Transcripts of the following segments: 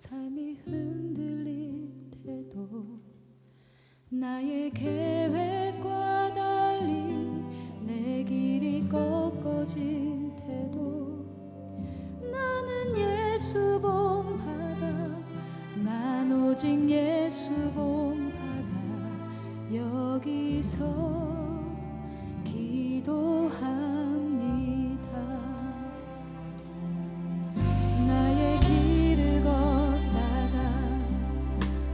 삶이 흔들릴 때도 나의 계획과 달리 내 길이 꺾어진 때도 나는 예수 본받아 난 오직 예수 본받아 여기서 기도합니다. 나의 길을 걷다가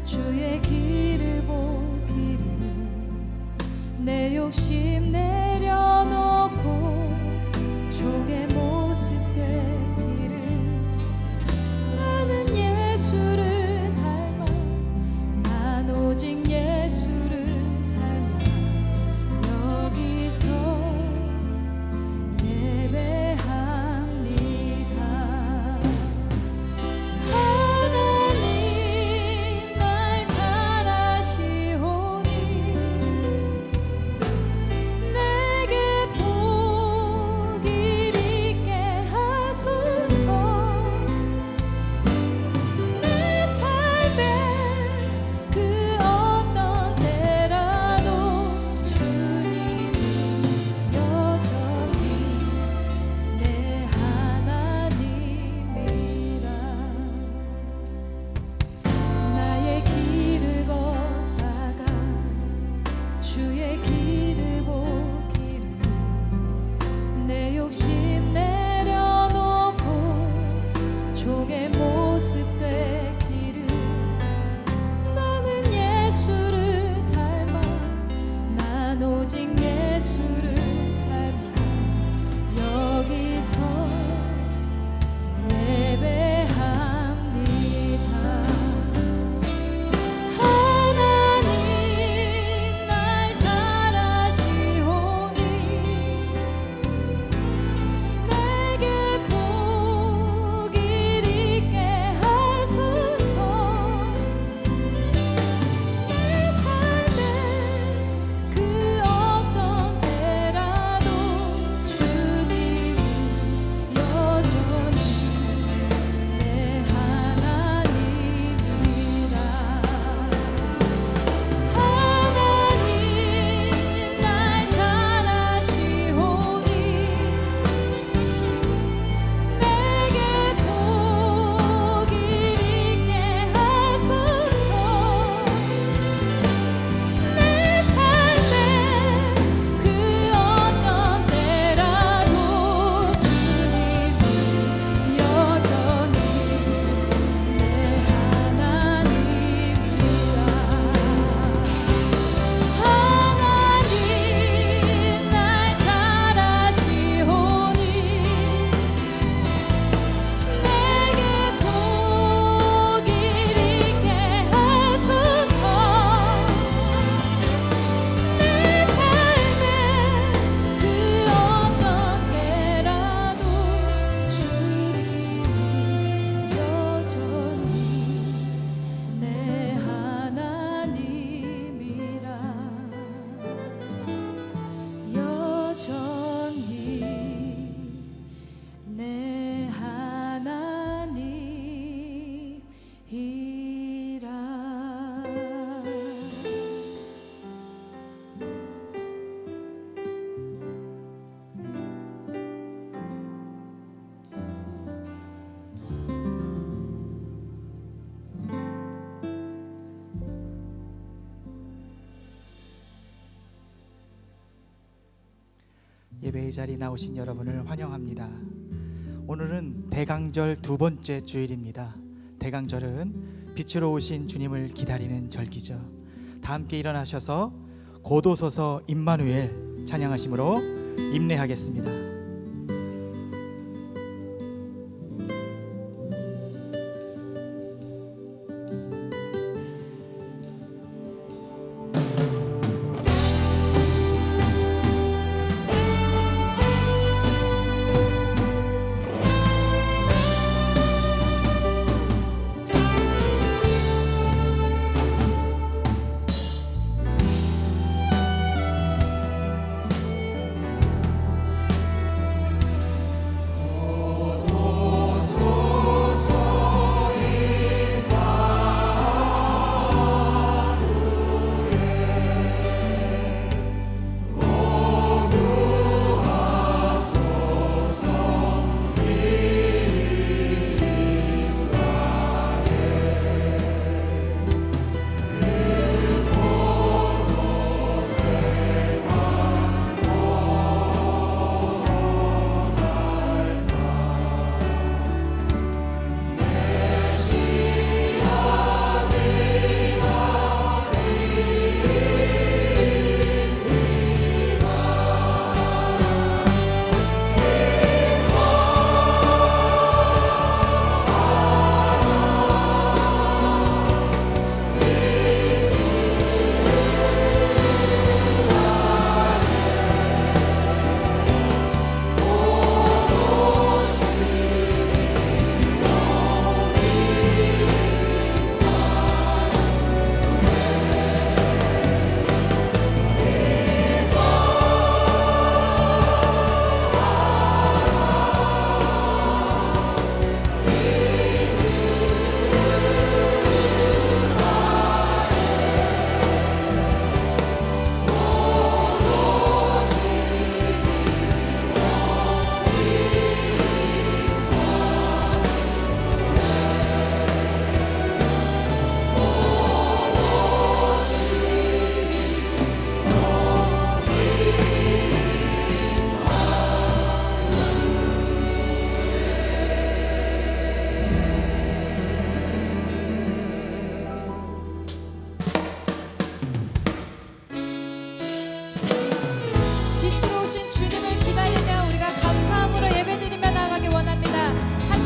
주의 길을 보기를 내 욕심 내려놓고 족의 모습 되기를 나는 예수를 닮아 난 오직 예수를 닮아 여기서 예배의 자리에 나오신 여러분을 환영합니다. 오늘은 대강절 두 번째 주일입니다. 대강절은 빛으로 오신 주님을 기다리는 절기죠. 다 함께 일어나셔서 고도서서 임마누엘 찬양하심으로 임례하겠습니다.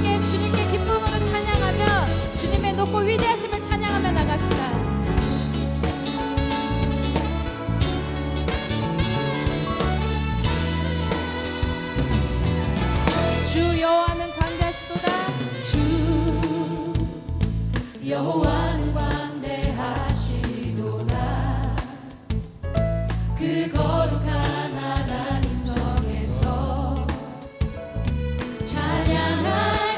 함께 주님께 기쁨으로 찬양하며 주님의 높고 위대하심을 찬양하며 나갑시다. 주 여호와는 광대하시도다. 주 여호와는 광대하시도다. 그 거룩한 하나님 성에서 찬양할지어다.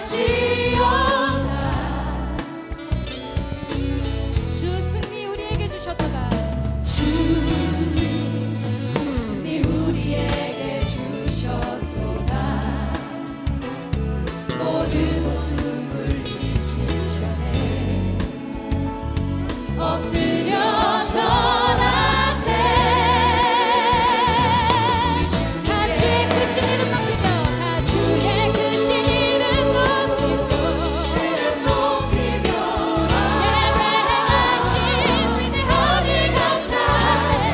주 승리 우리에게 주셨도다. 주 승리 우리에게 주셨도다. 모든 웃음을 잊으시네. 엎드려 전하세. 다 주의 크신 이름 높이며, 다 주의 크신 이름 높이며 우리에게 행하신 위대하니 감사하세.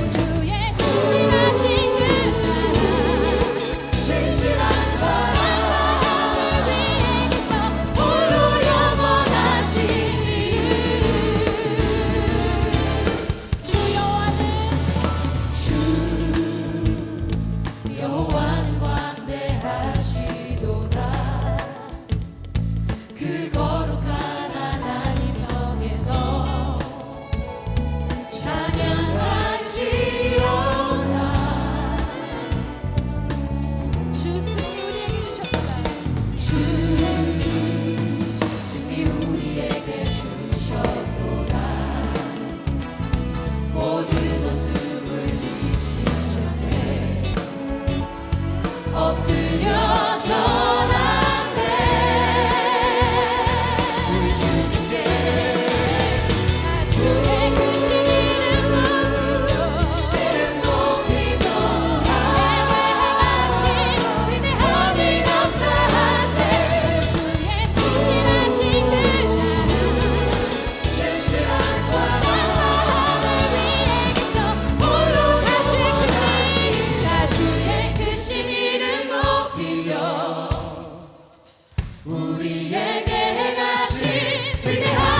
주의 신실하신 그 사랑 하늘 위에 계셔 홀로 영원하신 이름. 주 여호와는 광대하시도다. 그 거룩한 하나님 성에서 찬양할지어다. 주 승리 우리에게 주셨도다. 주 승리 우리에게 주셨도다. 모든 웃음을 잊으셨네. 엎드려 전하세. 우리 주님께 다 주의 크신 이름 높이며 우리에게 행하신 위대하니 감사하세. 주의 신실하신 그 사랑 하늘 위에 계셔 홀로 다 주의 크신 이름 높이며 우리에게 행하신 위대한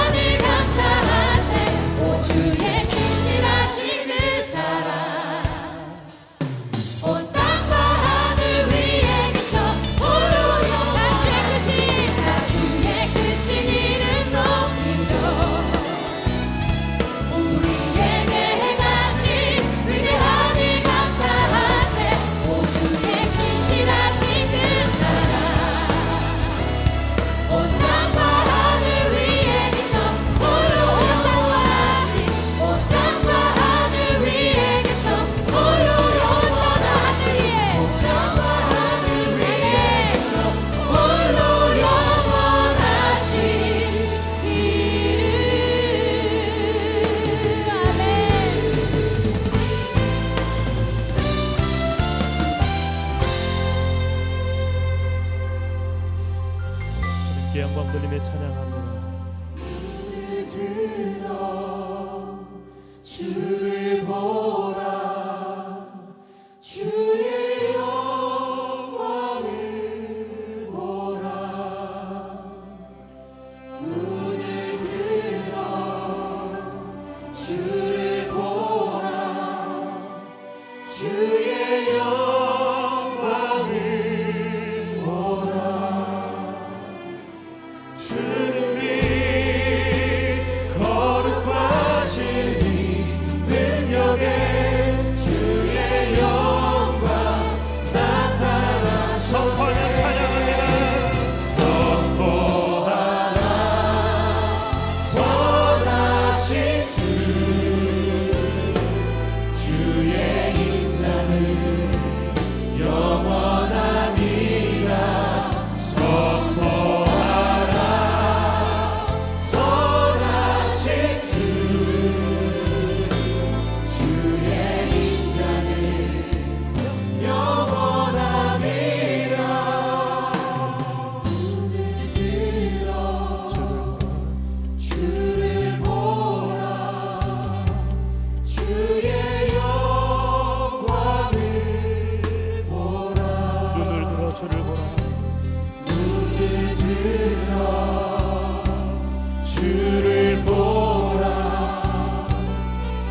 주를 보라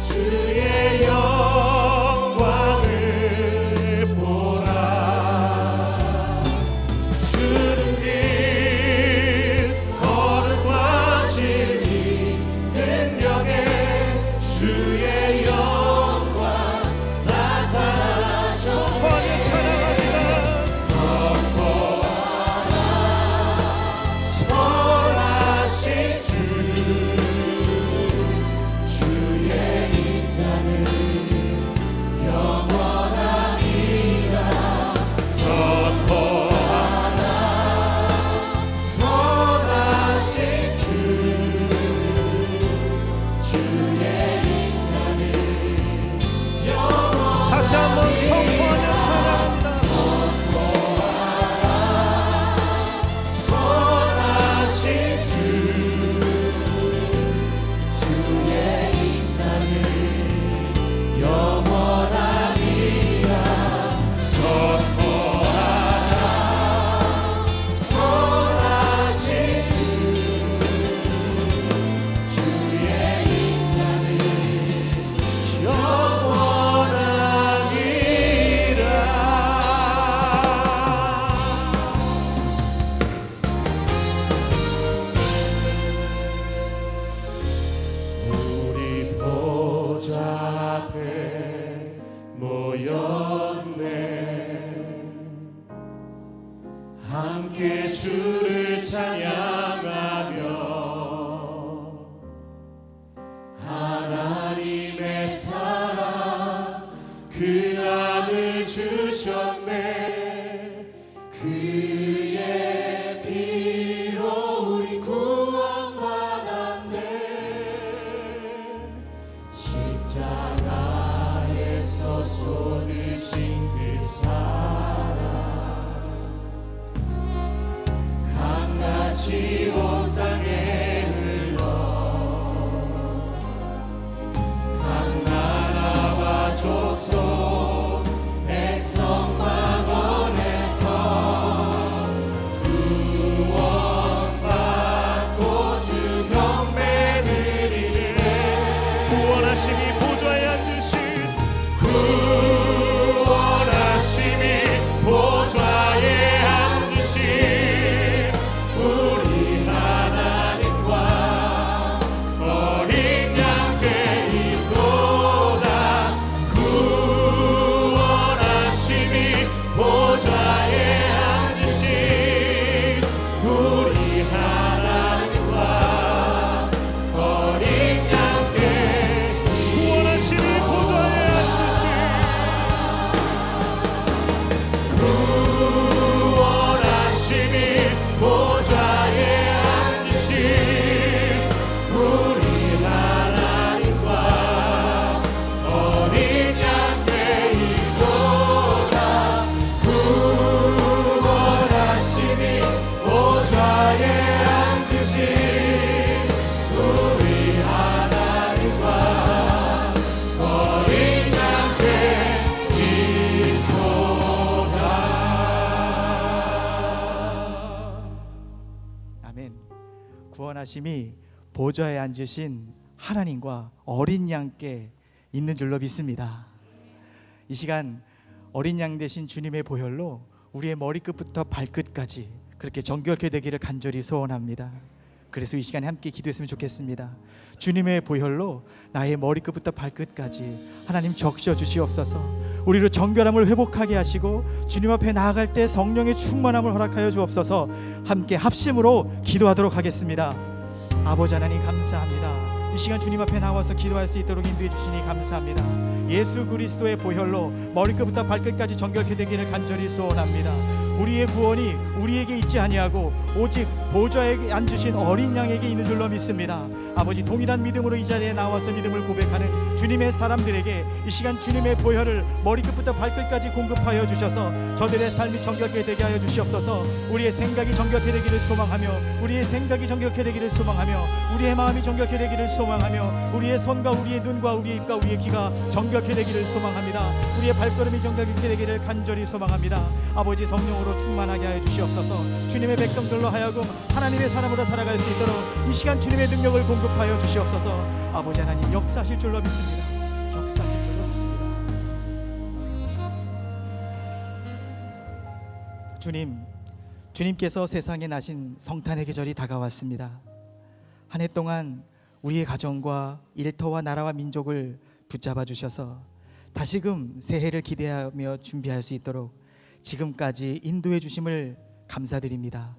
주의 영광을 보라 주는 길 거룩과 진리 능력에 주의 영광 나타나셔 선포하며 찬양합니다 선포하라 선하신 주 주의 인자는 영원하리라 선포하라 선하신 주 주의 인자는 영원하리라 다시 한번 선포하며 찬양합니다 선포하라 선하신 주 주의 인자는 영원하리라 선포하라 선하신 주 주의 인자는 영원하리라 우리 보좌 앞에 모였네 함께 주를 찬양하며 하나님의 사랑 그 아들 주셨네 그의 피로 우리 구원받았네 십자가에서 쏟으신 그 사랑 강같이 온 땅에 흘러 각 나라와 족속 백성 만원에서 구원받고 주 경배 드리네 구원하심이 보좌에 앉으신 구원하심이 보좌에 앉으신 우리 하나님과 어린 양께 있도다 구원하심이 보좌에 앉으신 우리 하나님과 어린 양께 구원하심이 보좌에 앉으신 구원하심이 보좌에 앉으신 우리 하나님과 어린 양께 있도다 구원하심이 보좌에 앉으신 우리 하나님과 어린 양께 있도다 아멘. 구원하심이 보좌에 앉으신 하나님과 어린 양께 있는 줄로 믿습니다. 이 시간 어린 양 되신 주님의 보혈로 우리의 머리끝부터 발끝까지 그렇게 정결케 되기를 간절히 소원합니다. 그래서 이 시간에 함께 기도했으면 좋겠습니다. 주님의 보혈로 나의 머리끝부터 발끝까지 하나님 적셔 주시옵소서. 우리로 정결함을 회복하게 하시고 주님 앞에 나아갈 때 성령의 충만함을 허락하여 주옵소서. 함께 합심으로 기도하도록 하겠습니다. 아버지 하나님 감사합니다. 이 시간 주님 앞에 나와서 기도할 수 있도록 인도해 주시니 감사합니다. 예수 그리스도의 보혈로 머리끝부터 발끝까지 정결케 되기를 간절히 소원합니다. 우리의 구원이 우리에게 있지 아니하고 오직 보좌에 앉으신 어린 양에게 있는 줄로 믿습니다. 아버지 동일한 믿음으로 이 자리에 나와서 믿음을 고백하는 주님의 사람들에게 이 시간 주님의 보혈을 머리끝부터 발끝까지 공급하여 주셔서 저들의 삶이 정결케 되게 하여 주시옵소서. 우리의 생각이 정결케 되기를 소망하며 우리의 생각이 정결케 되기를 소망하며 우리의 마음이 정결케 되기를 소망하며 우리의 손과 우리의 눈과 우리의 입과 우리의 귀가 정결케 되기를 소망합니다. 우리의 발걸음이 정결케 되기를 간절히 소망합니다. 아버지 성령으로 성령으로 충만하게 하여 주시옵소서. 주님의 백성들로 하여금 하나님의 사람으로 살아갈 수 있도록 이 시간 주님의 능력을 공급하여 주시옵소서. 아버지 하나님 역사하실 줄로 믿습니다. 역사하실 줄로 믿습니다. 주님께서 세상에 나신 성탄의 계절이 다가왔습니다. 한 해 동안 우리의 가정과 일터와 나라와 민족을 붙잡아 주셔서 다시금 새해를 기대하며 준비할 수 있도록 지금까지 인도해 주심을 감사드립니다.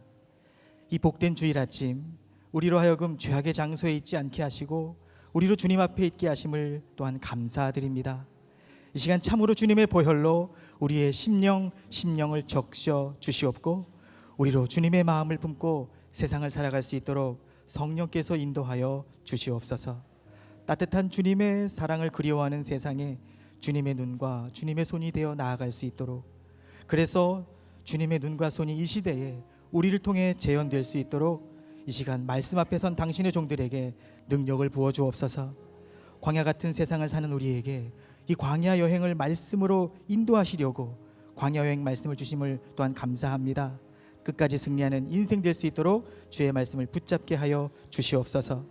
이 복된 주일 아침 우리로 하여금 죄악의 장소에 있지 않게 하시고 우리로 주님 앞에 있게 하심을 또한 감사드립니다. 이 시간 참으로 주님의 보혈로 우리의 심령을 적셔 주시옵고 우리로 주님의 마음을 품고 세상을 살아갈 수 있도록 성령께서 인도하여 주시옵소서. 따뜻한 주님의 사랑을 그리워하는 세상에 주님의 눈과 주님의 손이 되어 나아갈 수 있도록, 그래서 주님의 눈과 손이 이 시대에 우리를 통해 재현될 수 있도록 이 시간 말씀 앞에 선 당신의 종들에게 능력을 부어 주옵소서. 광야 같은 세상을 사는 우리에게 이 광야 여행을 말씀으로 인도하시려고 광야 여행 말씀을 주심을 또한 감사합니다. 끝까지 승리하는 인생 될 수 있도록 주의 말씀을 붙잡게 하여 주시옵소서.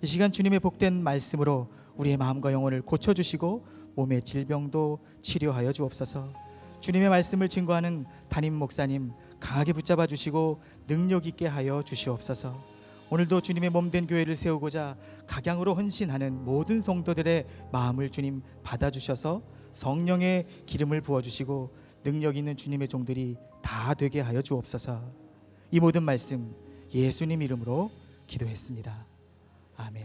이 시간 주님의 복된 말씀으로 우리의 마음과 영혼을 고쳐주시고 몸의 질병도 치료하여 주옵소서. 주님의 말씀을 증거하는 담임 목사님 강하게 붙잡아 주시고 능력 있게 하여 주시옵소서. 오늘도 주님의 몸된 교회를 세우고자 각양으로 헌신하는 모든 성도들의 마음을 주님 받아주셔서 성령의 기름을 부어주시고 능력 있는 주님의 종들이 다 되게 하여 주옵소서. 이 모든 말씀 예수님 이름으로 기도했습니다. 아멘.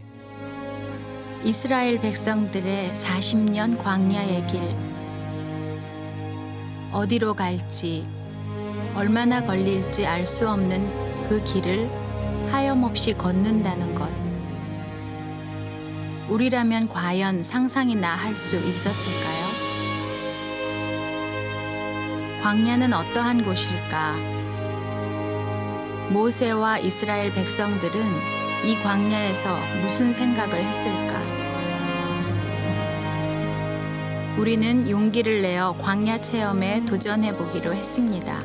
이스라엘 백성들의 40년 광야의 길, 어디로 갈지 얼마나 걸릴지 알 수 없는 그 길을 하염없이 걷는다는 것, 우리라면 과연 상상이나 할 수 있었을까요? 광야는 어떠한 곳일까? 모세와 이스라엘 백성들은 이 광야에서 무슨 생각을 했을까? 우리는 용기를 내어 광야 체험에 도전해 보기로 했습니다.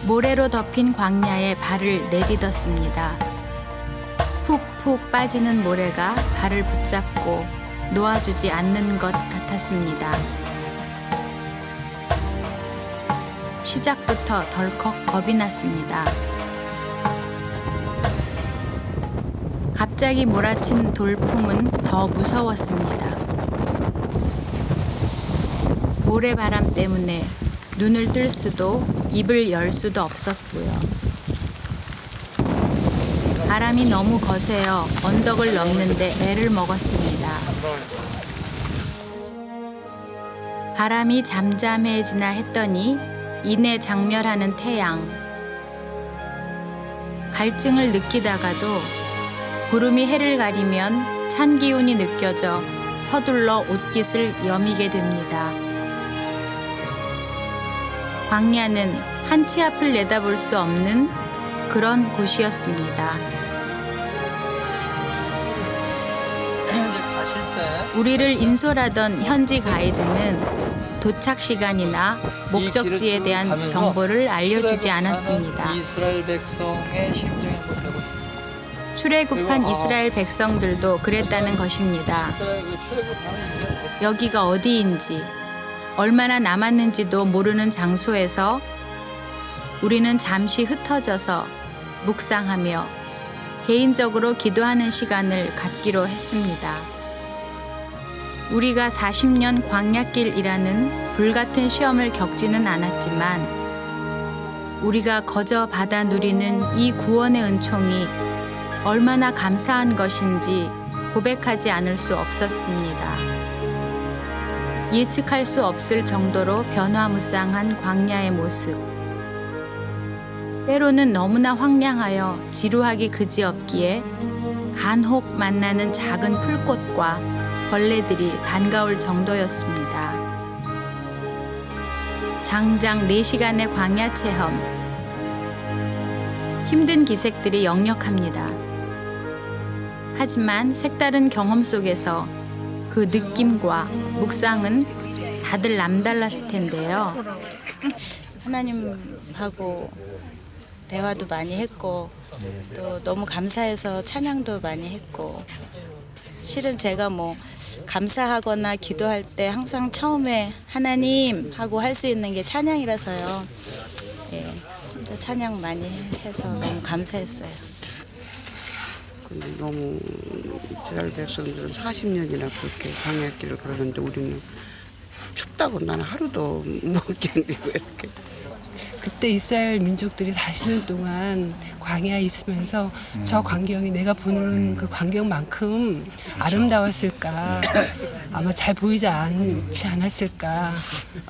모래로 덮인 광야에 발을 내딛었습니다. 푹푹 빠지는 모래가 발을 붙잡고 놓아주지 않는 것 같았습니다. 시작부터 덜컥 겁이 났습니다. 갑자기 몰아친 돌풍은 더 무서웠습니다. 모래바람 때문에 눈을 뜰 수도 입을 열 수도 없었고요. 바람이 너무 거세어 언덕을 넘는데 애를 먹었습니다. 바람이 잠잠해지나 했더니 이내 장렬하는 태양. 갈증을 느끼다가도 구름이 해를 가리면 찬 기운이 느껴져 서둘러 옷깃을 여미게 됩니다. 광야는 한 치 앞을 내다볼 수 없는 그런 곳이었습니다. 우리를 인솔하던 현지 가이드는 도착 시간이나 목적지에 대한 정보를 알려주지 않았습니다. 이스라엘 백성의 심정이 보려고 출애굽한 이스라엘 백성들도 그랬다는 것입니다. 여기가 어디인지, 얼마나 남았는지도 모르는 장소에서 우리는 잠시 흩어져서 묵상하며 개인적으로 기도하는 시간을 갖기로 했습니다. 우리가 40년 광야길이라는 불같은 시험을 겪지는 않았지만 우리가 거저 받아 누리는 이 구원의 은총이 얼마나 감사한 것인지 고백하지 않을 수 없었습니다. 예측할 수 없을 정도로 변화무쌍한 광야의 모습. 때로는 너무나 황량하여 지루하기 그지없기에 간혹 만나는 작은 풀꽃과 벌레들이 반가울 정도였습니다. 장장 4시간의 광야 체험. 힘든 기색들이 역력합니다. 하지만 색다른 경험 속에서 그 느낌과 묵상은 다들 남달랐을 텐데요. 하나님하고 대화도 많이 했고 또 너무 감사해서 찬양도 많이 했고 실은 제가 뭐 감사하거나 기도할 때 항상 처음에 하나님 하고 할 수 있는 게 찬양이라서요. 예, 찬양 많이 해서 너무 감사했어요. 근데 너무 이스라엘 백성들은 40년이나 그렇게 광야길을 걸었는데 우리는 춥다고 나는 하루도 못 견디고 이렇게. 그때 이스라엘 민족들이 40년 동안 광야에 있으면서 저 광경이 내가 보는 그 광경만큼 아름다웠을까, 아마 잘 보이지 않지 않았을까.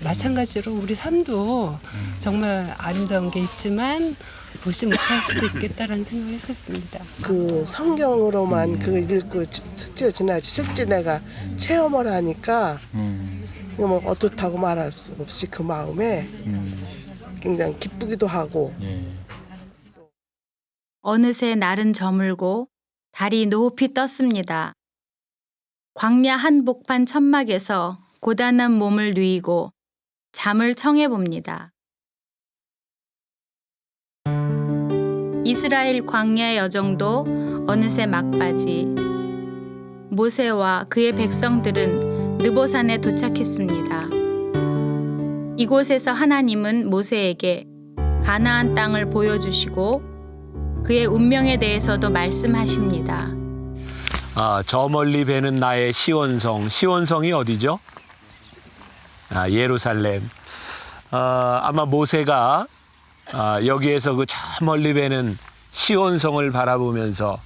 마찬가지로 우리 삶도 정말 아름다운 게 있지만 보지 못할 수도 있겠다라는 생각을 했었습니다. 그 성경으로만 그 읽고 스쳐 지나지 실제 내가 체험을 하니까 뭐 어떻다고 말할 수 없이 그 마음에 굉장히 기쁘기도 하고. 어느새 날은 저물고 달이 높이 떴습니다. 광야 한복판 천막에서 고단한 몸을 누이고 잠을 청해봅니다. 이스라엘 광야의 여정도 어느새 막바지. 모세와 그의 백성들은 느보산에 도착했습니다. 이곳에서 하나님은 모세에게 가나안 땅을 보여주시고 그의 운명에 대해서도 말씀하십니다. 저 멀리 배는 나의 시온성. 시온성이 어디죠? 예루살렘. 아마 모세가 여기에서 그 저 멀리 배는 시온성을 바라보면서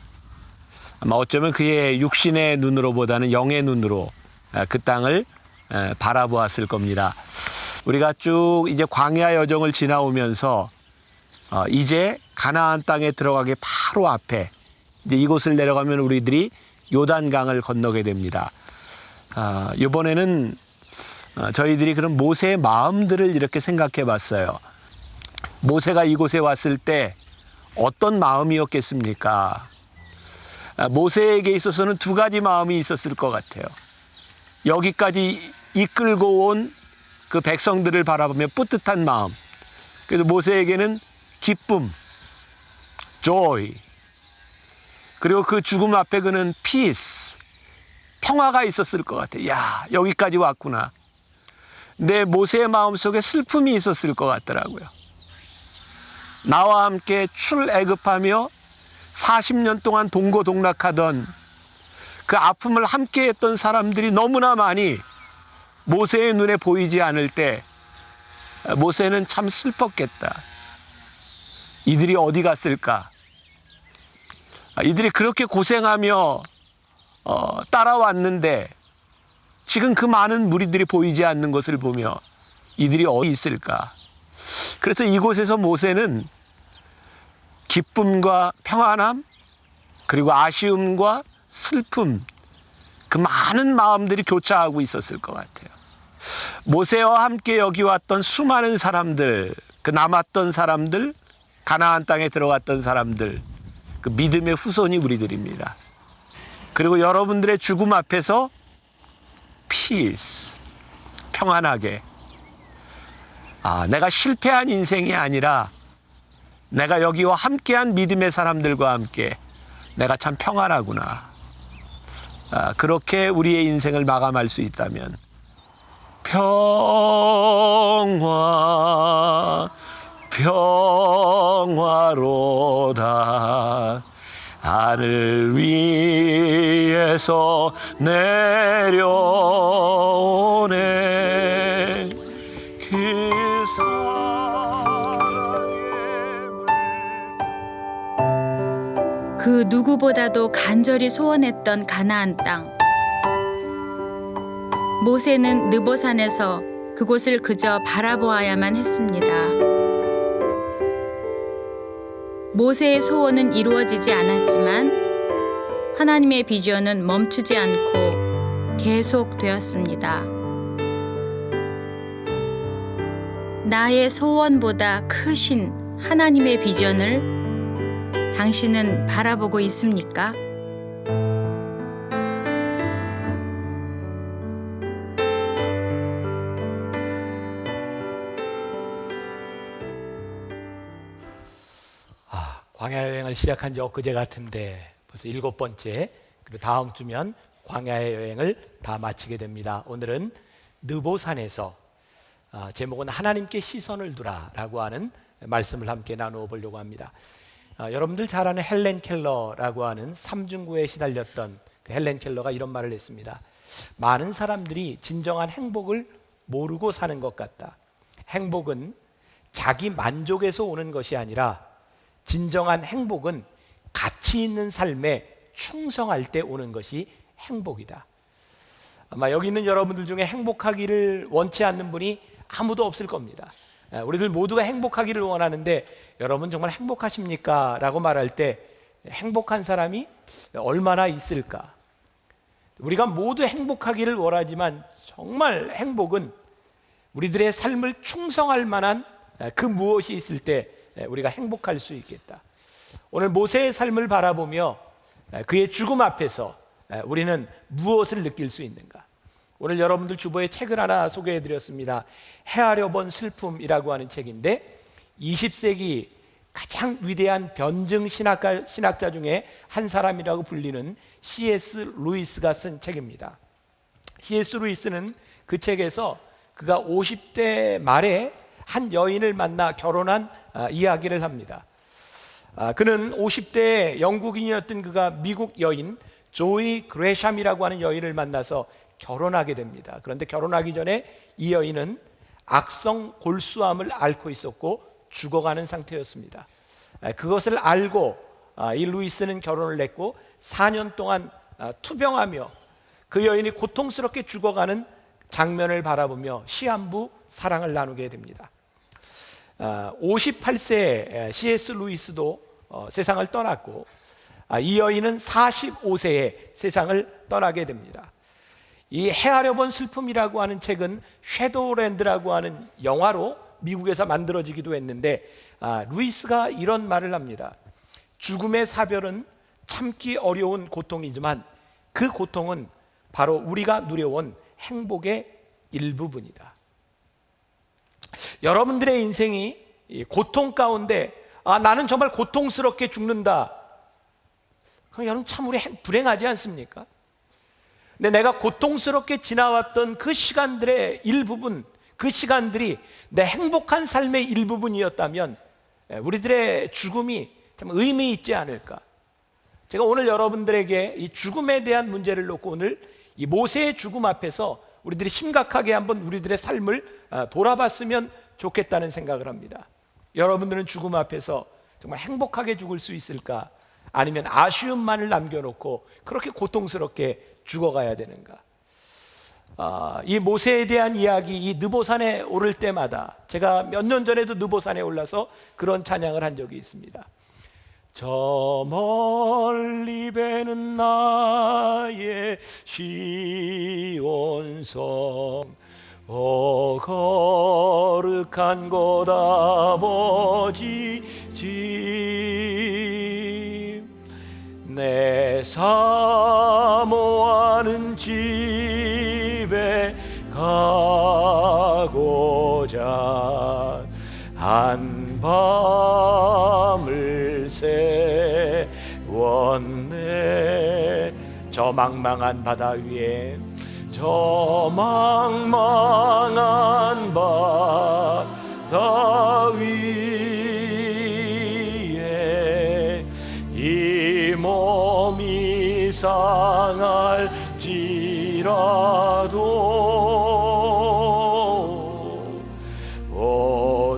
아마 어쩌면 그의 육신의 눈으로보다는 영의 눈으로 그 땅을 바라보았을 겁니다. 우리가 쭉 이제 광야 여정을 지나오면서 이제 가나안 땅에 들어가기 바로 앞에 이제 이곳을 내려가면 우리들이 요단강을 건너게 됩니다. 이번에는 저희들이 그런 모세의 마음들을 이렇게 생각해 봤어요. 모세가 이곳에 왔을 때 어떤 마음이었겠습니까? 모세에게 있어서는 두 가지 마음이 있었을 것 같아요. 여기까지 이끌고 온 그 백성들을 바라보며 뿌듯한 마음. 그래서 모세에게는 기쁨, joy. 그리고 그 죽음 앞에 그는 peace, 평화가 있었을 것 같아요. 야, 여기까지 왔구나. 근데 모세의 마음속에 슬픔이 있었을 것 같더라고요. 나와 함께 출애굽하며 40년 동안 동고동락하던 그 아픔을 함께 했던 사람들이 너무나 많이 모세의 눈에 보이지 않을 때 모세는 참 슬펐겠다. 이들이 어디 갔을까? 이들이 그렇게 고생하며 따라왔는데 지금 그 많은 무리들이 보이지 않는 것을 보며 이들이 어디 있을까? 그래서 이곳에서 모세는 기쁨과 평안함, 그리고 아쉬움과 슬픔, 그 많은 마음들이 교차하고 있었을 것 같아요. 모세와 함께 여기 왔던 수많은 사람들, 그 남았던 사람들, 가나안 땅에 들어갔던 사람들, 그 믿음의 후손이 우리들입니다. 그리고 여러분들의 죽음 앞에서 peace, 평안하게, 내가 실패한 인생이 아니라 내가 여기와 함께한 믿음의 사람들과 함께 내가 참 평안하구나. 그렇게 우리의 인생을 마감할 수 있다면 평화로다. 하늘 위에서 내려오네. 그 그 누구보다도 간절히 소원했던 가나안 땅. 모세는 느보산에서 그곳을 그저 바라보아야만 했습니다. 모세의 소원은 이루어지지 않았지만 하나님의 비전은 멈추지 않고 계속되었습니다. 나의 소원보다 크신 하나님의 비전을 당신은 바라보고 있습니까? 광야 여행을 시작한 지 엊그제 같은데 벌써 7번째, 그리고 다음 주면 광야의 여행을 다 마치게 됩니다. 오늘은 느보산에서 제목은 하나님께 시선을 두라라고 하는 말씀을 함께 나누어 보려고 합니다. 여러분들 잘 아는 헬렌 켈러라고 하는 삼중고에 시달렸던 그 헬렌 켈러가 이런 말을 했습니다. 많은 사람들이 진정한 행복을 모르고 사는 것 같다. 행복은 자기 만족에서 오는 것이 아니라 진정한 행복은 가치 있는 삶에 충성할 때 오는 것이 행복이다. 아마 여기 있는 여러분들 중에 행복하기를 원치 않는 분이 아무도 없을 겁니다. 우리들 모두가 행복하기를 원하는데 여러분 정말 행복하십니까? 라고 말할 때 행복한 사람이 얼마나 있을까? 우리가 모두 행복하기를 원하지만 정말 행복은 우리들의 삶을 충성할 만한 그 무엇이 있을 때 우리가 행복할 수 있겠다. 오늘 모세의 삶을 바라보며 그의 죽음 앞에서 우리는 무엇을 느낄 수 있는가? 오늘 여러분들 주보에 책을 하나 소개해 드렸습니다. 헤아려 본 슬픔이라고 하는 책인데 20세기 가장 위대한 변증 신학자 중에 한 사람이라고 불리는 C.S. 루이스가 쓴 책입니다. C.S. 루이스는 그 책에서 그가 50대 말에 한 여인을 만나 결혼한 이야기를 합니다. 그는 50대 영국인이었던 그가 미국 여인 조이 그레샴이라고 하는 여인을 만나서 결혼하게 됩니다. 그런데 결혼하기 전에 이 여인은 악성 골수암을 앓고 있었고 죽어가는 상태였습니다. 그것을 알고 이 루이스는 결혼을 했고 4년 동안 투병하며 그 여인이 고통스럽게 죽어가는 장면을 바라보며 시한부 사랑을 나누게 됩니다. 58세 C.S. 루이스도 세상을 떠났고 이 여인은 45세에 세상을 떠나게 됩니다. 이 헤아려 본 슬픔이라고 하는 책은 섀도우랜드라고 하는 영화로 미국에서 만들어지기도 했는데 루이스가 이런 말을 합니다. 죽음의 사별은 참기 어려운 고통이지만 그 고통은 바로 우리가 누려온 행복의 일부분이다. 여러분들의 인생이 고통 가운데 나는 정말 고통스럽게 죽는다. 그럼 여러분 참 우리 불행하지 않습니까? 근데 내가 고통스럽게 지나왔던 그 시간들의 일부분, 그 시간들이 내 행복한 삶의 일부분이었다면 우리들의 죽음이 참 의미 있지 않을까. 제가 오늘 여러분들에게 이 죽음에 대한 문제를 놓고 오늘 이 모세의 죽음 앞에서 우리들이 심각하게 한번 우리들의 삶을 돌아봤으면 좋겠다는 생각을 합니다. 여러분들은 죽음 앞에서 정말 행복하게 죽을 수 있을까? 아니면 아쉬움만을 남겨놓고 그렇게 고통스럽게 죽어가야 되는가? 이 모세에 대한 이야기, 이 느보산에 오를 때마다 제가 몇 년 전에도 느보산에 올라서 그런 찬양을 한 적이 있습니다. 저 멀리 배는 나의 시온성 거룩한 곳 아버지 집 내 사모하는 집에 가고자 한 밤을 세웠네. 저 망망한 바다 위에 저 망망한 바다 위에 이 몸이 상할지라도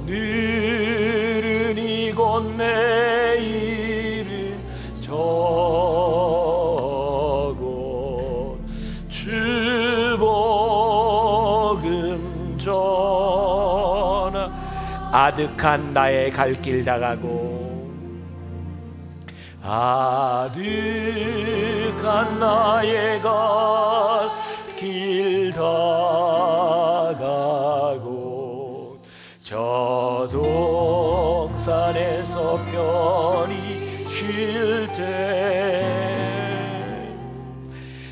오늘은 이곳 내일은 저곳 주복음 전하 아득한 나의 갈 길 다가고 아득한 나의 갈 길 다가고 저 산에서 편히 쉴 때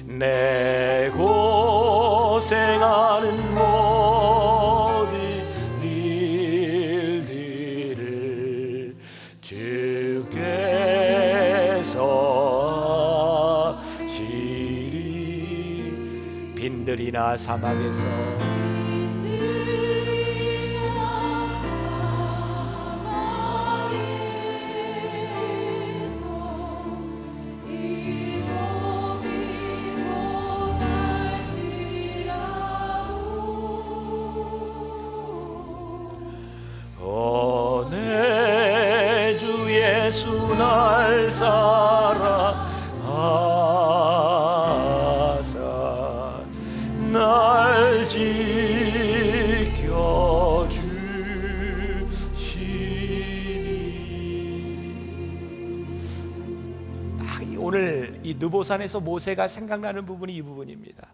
내 고생하는 모든 일들을 주께서 하시리. 빈들이나 사막에서 내 주 예수 날 사랑하사 날 지켜주시니. 오늘 이 느보산에서 모세가 생각나는 부분이 이 부분입니다.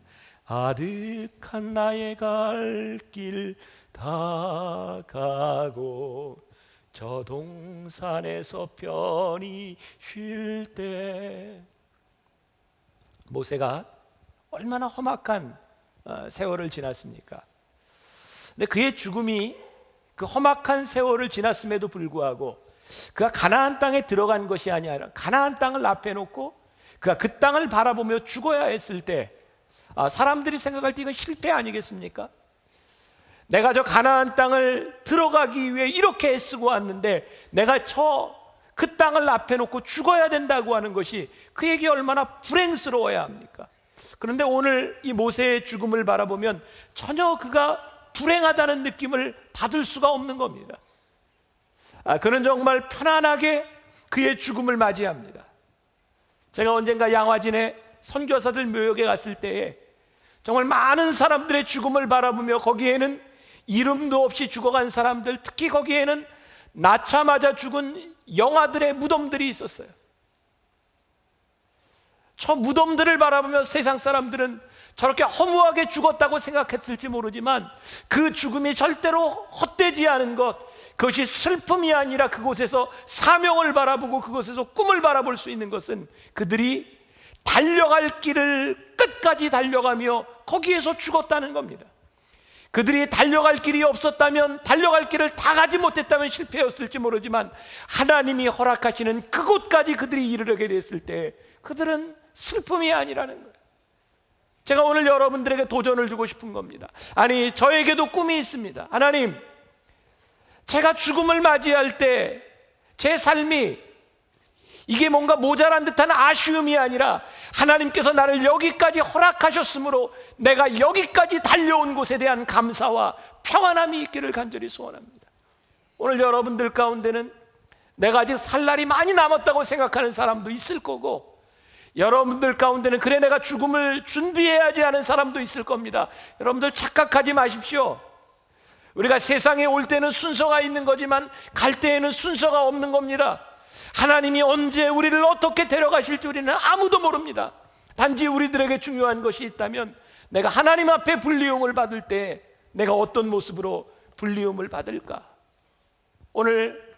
아득한 나의 갈 길 다 가고 저 동산에서 편히 쉴 때. 모세가 얼마나 험악한 세월을 지났습니까? 근데 그의 죽음이 그 험악한 세월을 지났음에도 불구하고 그가 가나안 땅에 들어간 것이 아니라 가나안 땅을 앞에 놓고 그가 그 땅을 바라보며 죽어야 했을 때 사람들이 생각할 때 이건 실패 아니겠습니까? 내가 저 가나안 땅을 들어가기 위해 이렇게 애쓰고 왔는데 내가 그 땅을 앞에 놓고 죽어야 된다고 하는 것이 그에게 얼마나 불행스러워야 합니까? 그런데 오늘 이 모세의 죽음을 바라보면 전혀 그가 불행하다는 느낌을 받을 수가 없는 겁니다. 그는 정말 편안하게 그의 죽음을 맞이합니다. 제가 언젠가 양화진에 선교사들 묘역에 갔을 때에 정말 많은 사람들의 죽음을 바라보며 거기에는 이름도 없이 죽어간 사람들, 특히 거기에는 낳자마자 죽은 영아들의 무덤들이 있었어요. 저 무덤들을 바라보며 세상 사람들은 저렇게 허무하게 죽었다고 생각했을지 모르지만 그 죽음이 절대로 헛되지 않은 것, 그것이 슬픔이 아니라 그곳에서 사명을 바라보고 그곳에서 꿈을 바라볼 수 있는 것은 그들이 달려갈 길을 끝까지 달려가며 거기에서 죽었다는 겁니다. 그들이 달려갈 길이 없었다면, 달려갈 길을 다 가지 못했다면 실패였을지 모르지만 하나님이 허락하시는 그곳까지 그들이 이르게 됐을 때 그들은 슬픔이 아니라는 거예요. 제가 오늘 여러분들에게 도전을 주고 싶은 겁니다. 아니, 저에게도 꿈이 있습니다. 하나님, 제가 죽음을 맞이할 때 제 삶이 이게 뭔가 모자란 듯한 아쉬움이 아니라 하나님께서 나를 여기까지 허락하셨으므로 내가 여기까지 달려온 곳에 대한 감사와 평안함이 있기를 간절히 소원합니다. 오늘 여러분들 가운데는 내가 아직 살 날이 많이 남았다고 생각하는 사람도 있을 거고, 여러분들 가운데는 그래 내가 죽음을 준비해야지 하는 사람도 있을 겁니다. 여러분들 착각하지 마십시오. 우리가 세상에 올 때는 순서가 있는 거지만 갈 때에는 순서가 없는 겁니다. 하나님이 언제 우리를 어떻게 데려가실지 우리는 아무도 모릅니다. 단지 우리들에게 중요한 것이 있다면 내가 하나님 앞에 불리움을 받을 때 내가 어떤 모습으로 불리움을 받을까? 오늘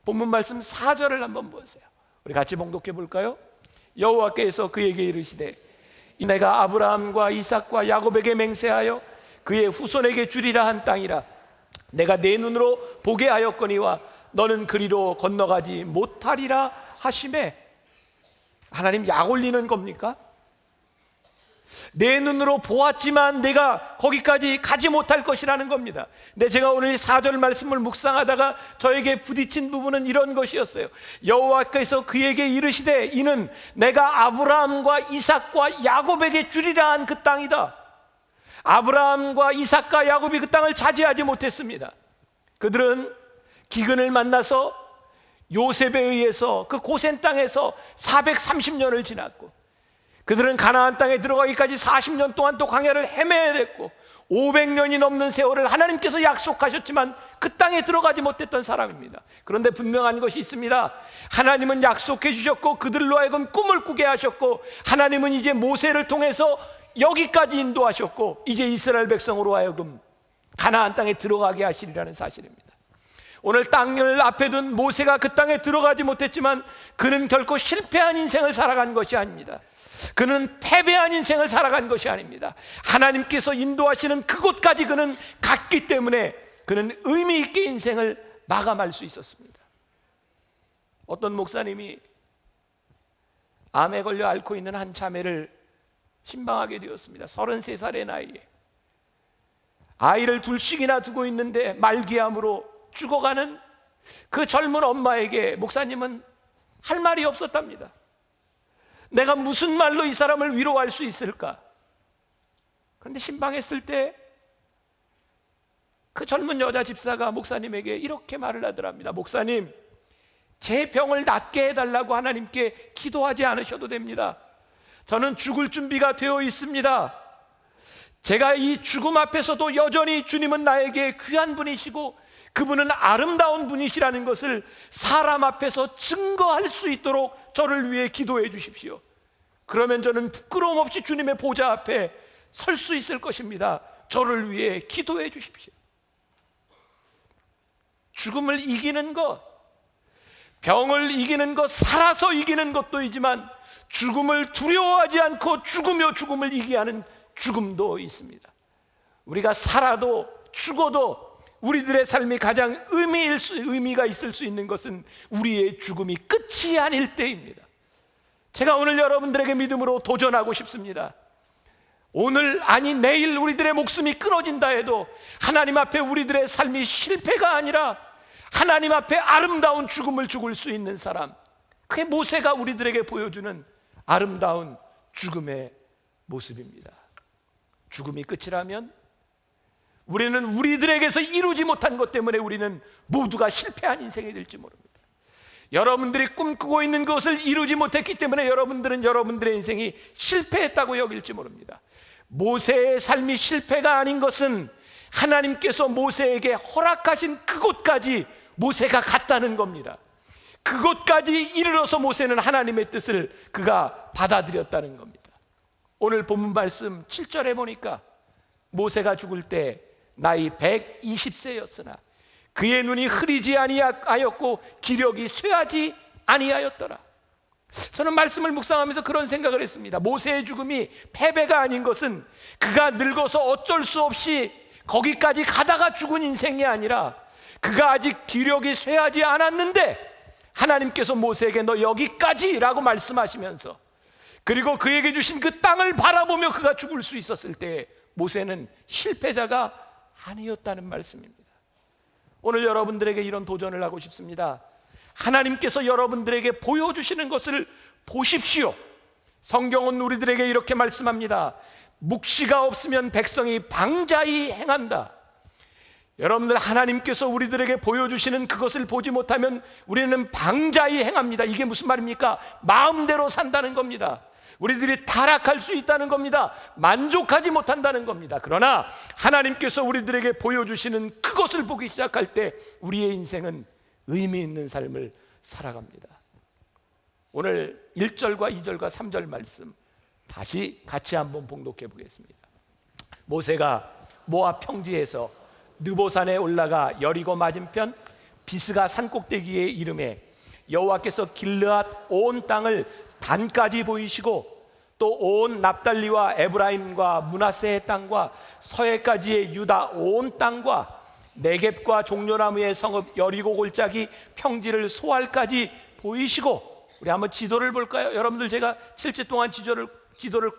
본문 말씀 4절을 한번 보세요. 우리 같이 봉독해 볼까요? 여호와께서 그에게 이르시되 내가 아브라함과 이삭과 야곱에게 맹세하여 그의 후손에게 주리라 한 땅이라 내가 내 눈으로 보게 하였거니와 너는 그리로 건너가지 못하리라 하시매. 하나님 약 올리는 겁니까? 내 눈으로 보았지만 내가 거기까지 가지 못할 것이라는 겁니다. 근데 제가 오늘 이 4절 말씀을 묵상하다가 저에게 부딪힌 부분은 이런 것이었어요. 여호와께서 그에게 이르시되 이는 내가 아브라함과 이삭과 야곱에게 주리라 한 그 땅이다. 아브라함과 이삭과 야곱이 그 땅을 차지하지 못했습니다. 그들은 기근을 만나서 요셉에 의해서 그 고센 땅에서 430년을 지났고, 그들은 가나안 땅에 들어가기까지 40년 동안 또 광야를 헤매야 됐고, 500년이 넘는 세월을 하나님께서 약속하셨지만 그 땅에 들어가지 못했던 사람입니다. 그런데 분명한 것이 있습니다. 하나님은 약속해 주셨고 그들로 하여금 꿈을 꾸게 하셨고, 하나님은 이제 모세를 통해서 여기까지 인도하셨고, 이제 이스라엘 백성으로 하여금 가나안 땅에 들어가게 하시리라는 사실입니다. 오늘 땅을 앞에 둔 모세가 그 땅에 들어가지 못했지만 그는 결코 실패한 인생을 살아간 것이 아닙니다. 그는 패배한 인생을 살아간 것이 아닙니다. 하나님께서 인도하시는 그곳까지 그는 갔기 때문에 그는 의미 있게 인생을 마감할 수 있었습니다. 어떤 목사님이 암에 걸려 앓고 있는 한 자매를 신방하게 되었습니다. 33살의 나이에 아이를 둘씩이나 두고 있는데 말기암으로 죽어가는 그 젊은 엄마에게 목사님은 할 말이 없었답니다. 내가 무슨 말로 이 사람을 위로할 수 있을까? 그런데 신방했을 때 그 젊은 여자 집사가 목사님에게 이렇게 말을 하더랍니다. 목사님, 제 병을 낫게 해달라고 하나님께 기도하지 않으셔도 됩니다. 저는 죽을 준비가 되어 있습니다. 제가 이 죽음 앞에서도 여전히 주님은 나에게 귀한 분이시고 그분은 아름다운 분이시라는 것을 사람 앞에서 증거할 수 있도록 저를 위해 기도해 주십시오. 그러면 저는 부끄러움 없이 주님의 보좌 앞에 설 수 있을 것입니다. 저를 위해 기도해 주십시오. 죽음을 이기는 것, 병을 이기는 것, 살아서 이기는 것도이지만 죽음을 두려워하지 않고 죽으며 죽음을 이기게 하는 죽음도 있습니다. 우리가 살아도 죽어도 우리들의 삶이 가장 의미가 있을 수 있는 것은 우리의 죽음이 끝이 아닐 때입니다. 제가 오늘 여러분들에게 믿음으로 도전하고 싶습니다. 오늘 아니 내일 우리들의 목숨이 끊어진다 해도 하나님 앞에 우리들의 삶이 실패가 아니라 하나님 앞에 아름다운 죽음을 죽을 수 있는 사람, 그게 모세가 우리들에게 보여주는 아름다운 죽음의 모습입니다. 죽음이 끝이라면 우리는 우리들에게서 이루지 못한 것 때문에 우리는 모두가 실패한 인생이 될지 모릅니다. 여러분들이 꿈꾸고 있는 것을 이루지 못했기 때문에 여러분들은 여러분들의 인생이 실패했다고 여길지 모릅니다. 모세의 삶이 실패가 아닌 것은 하나님께서 모세에게 허락하신 그곳까지 모세가 갔다는 겁니다. 그곳까지 이르러서 모세는 하나님의 뜻을 그가 받아들였다는 겁니다. 오늘 본문 말씀 7절에 보니까 모세가 죽을 때 나이 120세였으나 그의 눈이 흐리지 아니하였고 기력이 쇠하지 아니하였더라. 저는 말씀을 묵상하면서 그런 생각을 했습니다. 모세의 죽음이 패배가 아닌 것은 그가 늙어서 어쩔 수 없이 거기까지 가다가 죽은 인생이 아니라 그가 아직 기력이 쇠하지 않았는데 하나님께서 모세에게 너 여기까지라고 말씀하시면서 그리고 그에게 주신 그 땅을 바라보며 그가 죽을 수 있었을 때 모세는 실패자가 아니었다는 말씀입니다. 오늘 여러분들에게 이런 도전을 하고 싶습니다. 하나님께서 여러분들에게 보여주시는 것을 보십시오. 성경은 우리들에게 이렇게 말씀합니다. 묵시가 없으면 백성이 방자히 행한다. 여러분들, 하나님께서 우리들에게 보여주시는 그것을 보지 못하면 우리는 방자히 행합니다. 이게 무슨 말입니까? 마음대로 산다는 겁니다. 우리들이 타락할 수 있다는 겁니다. 만족하지 못한다는 겁니다. 그러나 하나님께서 우리들에게 보여주시는 그것을 보기 시작할 때 우리의 인생은 의미 있는 삶을 살아갑니다. 오늘 1절과 2절과 3절 말씀 다시 같이 한번 봉독해 보겠습니다. 모세가 모압 평지에서 느보산에 올라가 여리고 맞은편 비스가 산꼭대기에 이르매 여호와께서 길르앗 온 땅을 단까지 보이시고 또 온 납달리와 에브라임과 므낫세의 땅과 서해까지의 유다 온 땅과 네겝과 종려나무의 성읍 여리고 골짜기 평지를 소알까지 보이시고, 우리 한번 지도를 볼까요? 여러분들, 제가 실제 동안 지도를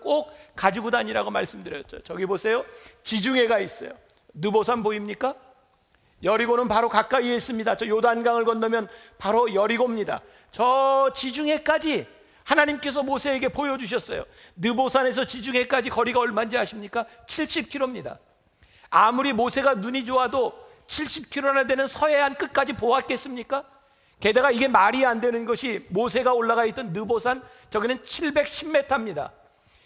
꼭 가지고 다니라고 말씀드렸죠. 저기 보세요. 지중해가 있어요. 느보산 보입니까? 여리고는 바로 가까이에 있습니다. 저 요단강을 건너면 바로 여리고입니다. 저 지중해까지 하나님께서 모세에게 보여주셨어요. 느보산에서 지중해까지 거리가 얼마인지 아십니까? 70km입니다. 아무리 모세가 눈이 좋아도 70km나 되는 서해안 끝까지 보았겠습니까? 게다가 이게 말이 안 되는 것이 모세가 올라가 있던 느보산, 저기는 710m입니다.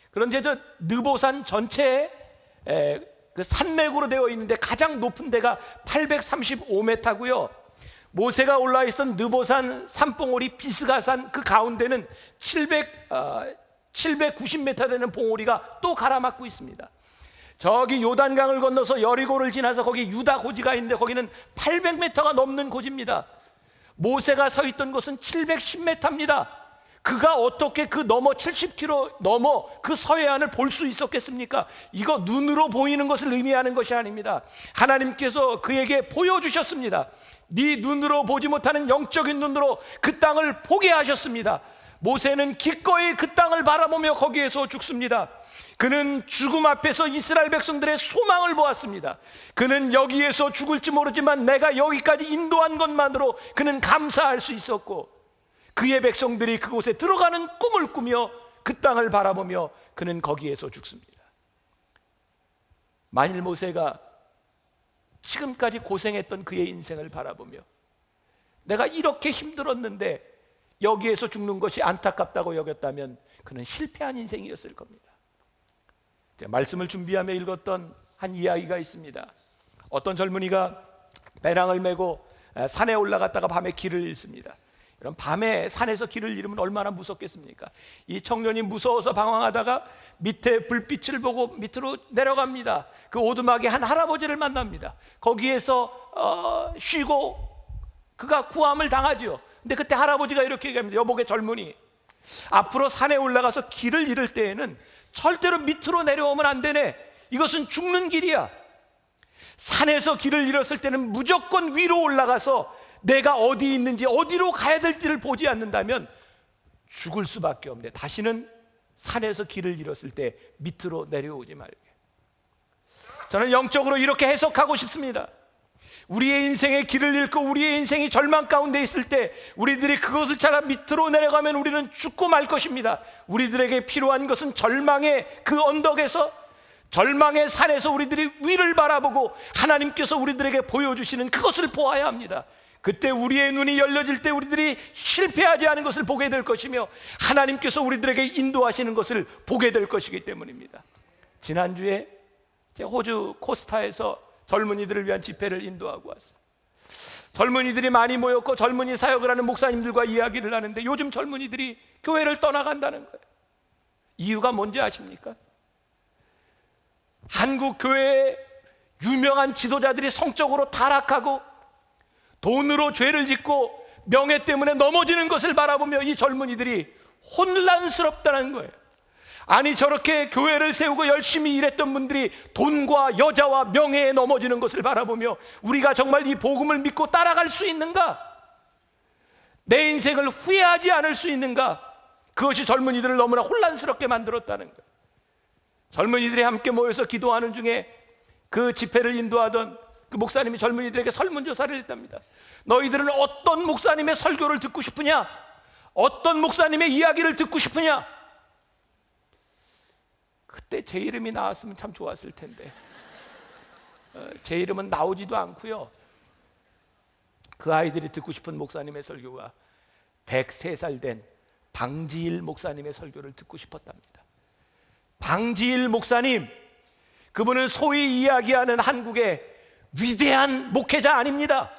그런데 저 느보산 전체에 그 산맥으로 되어 있는데 가장 높은 데가 835m고요. 모세가 올라와 있던 느보산 산봉우리 비스가산 그 가운데는 790m 되는 봉우리가 또 가라막고 있습니다. 저기 요단강을 건너서 여리고를 지나서 거기 유다 고지가 있는데 거기는 800m가 넘는 고지입니다. 모세가 서 있던 곳은 710m입니다. 그가 어떻게 그 넘어 70km 넘어 그 서해안을 볼 수 있었겠습니까? 이거 눈으로 보이는 것을 의미하는 것이 아닙니다. 하나님께서 그에게 보여주셨습니다. 네 눈으로 보지 못하는 영적인 눈으로 그 땅을 보게 하셨습니다. 모세는 기꺼이 그 땅을 바라보며 거기에서 죽습니다. 그는 죽음 앞에서 이스라엘 백성들의 소망을 보았습니다. 그는 여기에서 죽을지 모르지만 내가 여기까지 인도한 것만으로 그는 감사할 수 있었고, 그의 백성들이 그곳에 들어가는 꿈을 꾸며 그 땅을 바라보며 그는 거기에서 죽습니다. 만일 모세가 지금까지 고생했던 그의 인생을 바라보며 내가 이렇게 힘들었는데 여기에서 죽는 것이 안타깝다고 여겼다면 그는 실패한 인생이었을 겁니다. 말씀을 준비하며 읽었던 한 이야기가 있습니다. 어떤 젊은이가 배낭을 메고 산에 올라갔다가 밤에 길을 잃습니다. 이런 밤에 산에서 길을 잃으면 얼마나 무섭겠습니까? 이 청년이 무서워서 방황하다가 밑에 불빛을 보고 밑으로 내려갑니다. 그 오두막에 한 할아버지를 만납니다. 거기에서 쉬고 그가 구함을 당하죠. 근데 그때 할아버지가 이렇게 얘기합니다. 여보게 젊은이, 앞으로 산에 올라가서 길을 잃을 때에는 절대로 밑으로 내려오면 안 되네. 이것은 죽는 길이야. 산에서 길을 잃었을 때는 무조건 위로 올라가서 내가 어디 있는지 어디로 가야 될지를 보지 않는다면 죽을 수밖에 없네. 다시는 산에서 길을 잃었을 때 밑으로 내려오지 말게. 저는 영적으로 이렇게 해석하고 싶습니다. 우리의 인생의 길을 잃고 우리의 인생이 절망 가운데 있을 때 우리들이 그것을 찾아 밑으로 내려가면 우리는 죽고 말 것입니다. 우리들에게 필요한 것은 절망의 그 언덕에서, 절망의 산에서 우리들이 위를 바라보고 하나님께서 우리들에게 보여주시는 그것을 보아야 합니다. 그때 우리의 눈이 열려질 때 우리들이 실패하지 않은 것을 보게 될 것이며 하나님께서 우리들에게 인도하시는 것을 보게 될 것이기 때문입니다. 지난주에 호주 코스타에서 젊은이들을 위한 집회를 인도하고 왔어요. 젊은이들이 많이 모였고 젊은이 사역을 하는 목사님들과 이야기를 하는데 요즘 젊은이들이 교회를 떠나간다는 거예요. 이유가 뭔지 아십니까? 한국 교회의 유명한 지도자들이 성적으로 타락하고 돈으로 죄를 짓고 명예 때문에 넘어지는 것을 바라보며 이 젊은이들이 혼란스럽다는 거예요. 아니, 저렇게 교회를 세우고 열심히 일했던 분들이 돈과 여자와 명예에 넘어지는 것을 바라보며 우리가 정말 이 복음을 믿고 따라갈 수 있는가? 내 인생을 후회하지 않을 수 있는가? 그것이 젊은이들을 너무나 혼란스럽게 만들었다는 거예요. 젊은이들이 함께 모여서 기도하는 중에 그 집회를 인도하던 그 목사님이 젊은이들에게 설문조사를 했답니다. 너희들은 어떤 목사님의 설교를 듣고 싶으냐? 어떤 목사님의 이야기를 듣고 싶으냐? 그때 제 이름이 나왔으면 참 좋았을 텐데 제 이름은 나오지도 않고요. 그 아이들이 듣고 싶은 목사님의 설교가 103살 된 방지일 목사님의 설교를 듣고 싶었답니다. 방지일 목사님, 그분은 소위 이야기하는 한국의 위대한 목회자 아닙니다.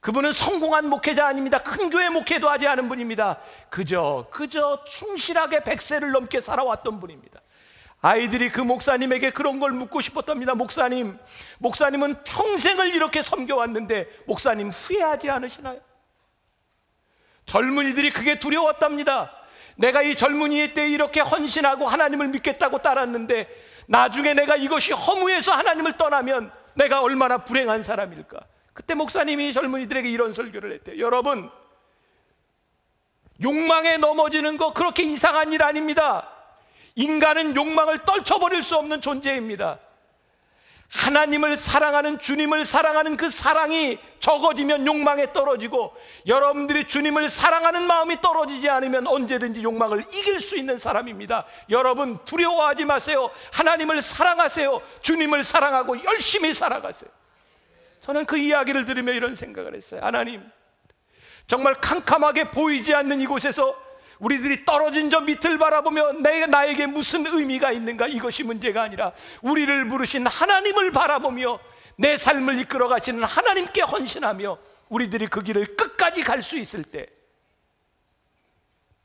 그분은 성공한 목회자 아닙니다. 큰 교회 목회도 하지 않은 분입니다. 그저 충실하게 100세를 넘게 살아왔던 분입니다. 아이들이 그 목사님에게 그런 걸 묻고 싶었답니다. 목사님은 평생을 이렇게 섬겨왔는데 목사님 후회하지 않으시나요? 젊은이들이 그게 두려웠답니다. 내가 이 젊은이의 때 이렇게 헌신하고 하나님을 믿겠다고 따랐는데 나중에 내가 이것이 허무해서 하나님을 떠나면 내가 얼마나 불행한 사람일까? 그때 목사님이 젊은이들에게 이런 설교를 했대요. 여러분, 욕망에 넘어지는 거 그렇게 이상한 일 아닙니다. 인간은 욕망을 떨쳐버릴 수 없는 존재입니다. 하나님을 사랑하는, 주님을 사랑하는 그 사랑이 적어지면 욕망에 떨어지고, 여러분들이 주님을 사랑하는 마음이 떨어지지 않으면 언제든지 욕망을 이길 수 있는 사람입니다. 여러분, 두려워하지 마세요. 하나님을 사랑하세요. 주님을 사랑하고 열심히 살아가세요. 저는 그 이야기를 들으며 이런 생각을 했어요. 하나님, 정말 캄캄하게 보이지 않는 이곳에서 우리들이 떨어진 저 밑을 바라보며 나에게 무슨 의미가 있는가, 이것이 문제가 아니라 우리를 부르신 하나님을 바라보며 내 삶을 이끌어 가시는 하나님께 헌신하며 우리들이 그 길을 끝까지 갈 수 있을 때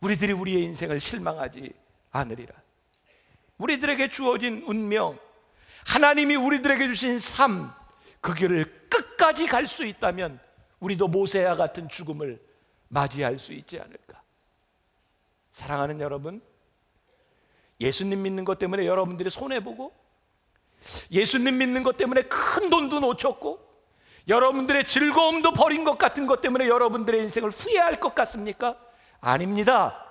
우리들이 우리의 인생을 실망하지 않으리라. 우리들에게 주어진 운명, 하나님이 우리들에게 주신 삶, 그 길을 끝까지 갈 수 있다면 우리도 모세와 같은 죽음을 맞이할 수 있지 않을까. 사랑하는 여러분, 예수님 믿는 것 때문에 여러분들이 손해보고, 예수님 믿는 것 때문에 큰 돈도 놓쳤고, 여러분들의 즐거움도 버린 것 같은 것 때문에 여러분들의 인생을 후회할 것 같습니까? 아닙니다.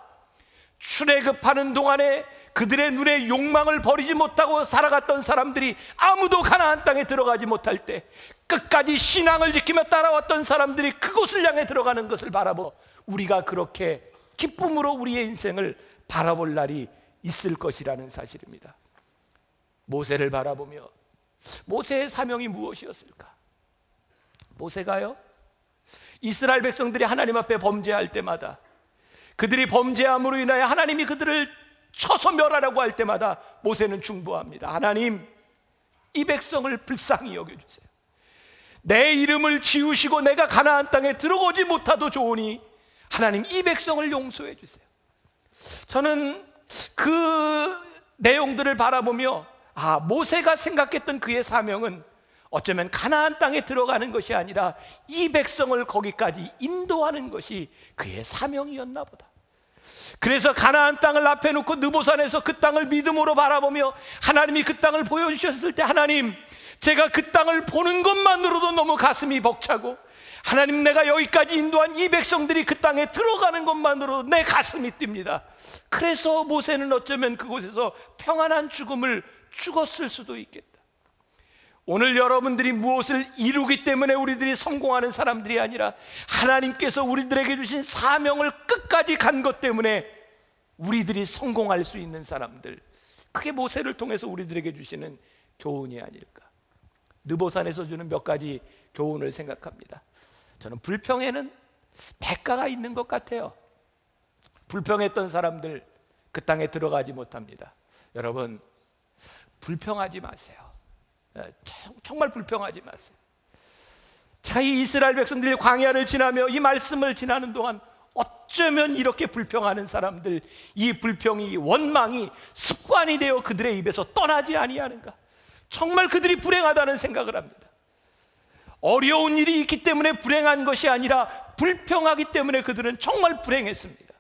출애굽하는 동안에 그들의 눈에 욕망을 버리지 못하고 살아갔던 사람들이 아무도 가나안 땅에 들어가지 못할 때 끝까지 신앙을 지키며 따라왔던 사람들이 그곳을 향해 들어가는 것을 바라보, 우리가 그렇게 기쁨으로 우리의 인생을 바라볼 날이 있을 것이라는 사실입니다. 모세를 바라보며 모세의 사명이 무엇이었을까? 모세가요, 이스라엘 백성들이 하나님 앞에 범죄할 때마다, 그들이 범죄함으로 인하여 하나님이 그들을 쳐서 멸하라고 할 때마다 모세는 중보합니다. 하나님, 이 백성을 불쌍히 여겨주세요. 내 이름을 지우시고 내가 가나안 땅에 들어오지 못하도 좋으니 하나님, 이 백성을 용서해 주세요. 저는 그 내용들을 바라보며 모세가 생각했던 그의 사명은 어쩌면 가나안 땅에 들어가는 것이 아니라 이 백성을 거기까지 인도하는 것이 그의 사명이었나 보다. 그래서 가나안 땅을 앞에 놓고 느보산에서 그 땅을 믿음으로 바라보며 하나님이 그 땅을 보여주셨을 때, 하나님, 제가 그 땅을 보는 것만으로도 너무 가슴이 벅차고, 하나님, 내가 여기까지 인도한 이 백성들이 그 땅에 들어가는 것만으로도 내 가슴이 뜁니다. 그래서 모세는 어쩌면 그곳에서 평안한 죽음을 죽었을 수도 있겠다. 오늘 여러분들이 무엇을 이루기 때문에 우리들이 성공하는 사람들이 아니라 하나님께서 우리들에게 주신 사명을 끝까지 간 것 때문에 우리들이 성공할 수 있는 사람들, 그게 모세를 통해서 우리들에게 주시는 교훈이 아닐까. 느보산에서 주는 몇 가지 교훈을 생각합니다. 저는 불평에는 대가가 있는 것 같아요. 불평했던 사람들 그 땅에 들어가지 못합니다. 여러분, 불평하지 마세요. 정말 불평하지 마세요. 자, 이 이스라엘 백성들이 광야를 지나며 이 말씀을 지나는 동안 어쩌면 이렇게 불평하는 사람들, 이 불평이, 원망이 습관이 되어 그들의 입에서 떠나지 아니하는가. 정말 그들이 불행하다는 생각을 합니다. 어려운 일이 있기 때문에 불행한 것이 아니라 불평하기 때문에 그들은 정말 불행했습니다.